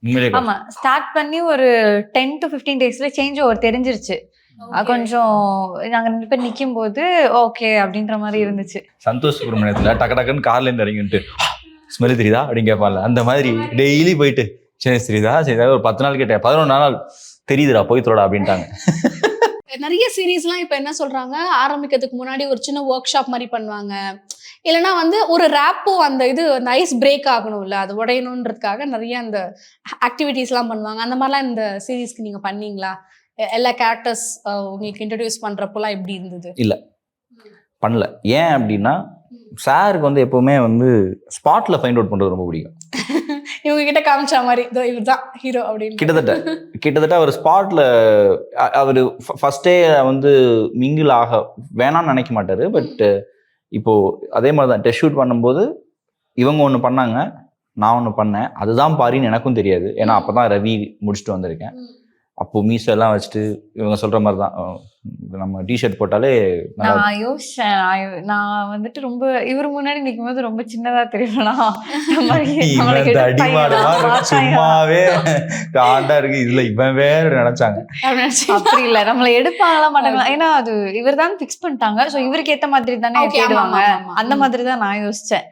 உண்மையிலே ஆமா ஸ்டார்ட் பண்ணி ஒரு 10 to 15 டேஸ்ல சேஞ்ச் ஓவர் தெரிஞ்சிருச்சு. கொஞ்சம் நாங்க 2 பேர் நிக்கும் போது ஓகே அப்படின்ற மாதிரி இருந்துச்சு. சந்தோஷ் சுப்ரமணியத்துல டக்கு டக்குன்னு கார்ல இருந்து இறங்கிட்டு ஸ்மெல் தெரியுதா அப்படின்னு கேட்பான்ல, அந்த மாதிரி டெய்லி போயிட்டு சரி தெரியுதா ஒரு 10 நாள் கேட்டேன், 11 நாள் தெரியுதுடா போய் தோடா அப்படின்ட்டாங்க. நிறைய சீரீஸ்லாம் இப்போ என்ன சொல்றாங்க, ஆரம்பிக்கிறதுக்கு முன்னாடி ஒரு சின்ன ஒர்க் ஷாப் மாதிரி பண்ணுவாங்க, இல்லைன்னா வந்து ஒரு ரேப்போ அந்த இது அந்த ஐஸ் பிரேக் ஆகணும்ல, அது உடையணுன்றதுக்காக நிறைய அந்த ஆக்டிவிட்டீஸ்லாம் பண்ணுவாங்க. அந்த மாதிரிலாம் இந்த சீரீஸ்க்கு நீங்க பண்ணீங்களா? எல்லா கேரக்டர்ஸ் உங்களுக்கு இன்ட்ரடியூஸ் பண்றப்போலாம் எப்படி இருந்தது? இல்ல பண்ணல. ஏன் அப்படின்னா சாருக்கு வந்து எப்பவுமே வந்து ஸ்பாட்ல ஃபைண்ட் அவுட் பண்றது ரொம்ப பிடிக்கும். இவங்க கிட்ட காமிச்ச மாதிரி இவர் தான் ஹீரோ அப்படின்னு கிட்டத்தட்ட அவர் ஸ்பாட்ல அவர் ஃபர்ஸ்டே வந்து மிங்கிள் ஆக வேணாம்னு நினைக்க மாட்டாரு. பட் இப்போ அதே மாதிரி தான் டெஸ்ட் ஷூட் பண்ணும்போது இவங்க ஒன்று பண்ணாங்க, நான் ஒன்று பண்ணேன், அதுதான் பாரின்னு எனக்கும் தெரியாது. ஏன்னா அப்பதான் ரவி முடிச்சுட்டு வந்திருக்கேன். அப்போ மீசை எல்லாம் வச்சுட்டு இவங்க சொல்ற மாதிரி தான் நம்ம டிஷர்ட் போட்டாலே நான் யோசிச்சேன். நான் வந்துட்டு ரொம்ப இவர் முன்னாடி நிற்கும் போது ரொம்ப சின்னதா தெரியலாம். சும்மாவே காண்டா இருக்கு, இதுல இவன் வேற நினைச்சாங்க. அப்படி இல்ல, நம்மள எடுப்பாங்களா மாட்டாங்களா, ஏன்னா அது இவர் தான் பிக்ஸ் பண்ணிட்டாங்க. சோ இவருக்கு ஏத்த மாதிரி தானே தேடுவாங்க. அந்த மாதிரி தான் நான் யோசிச்சேன்.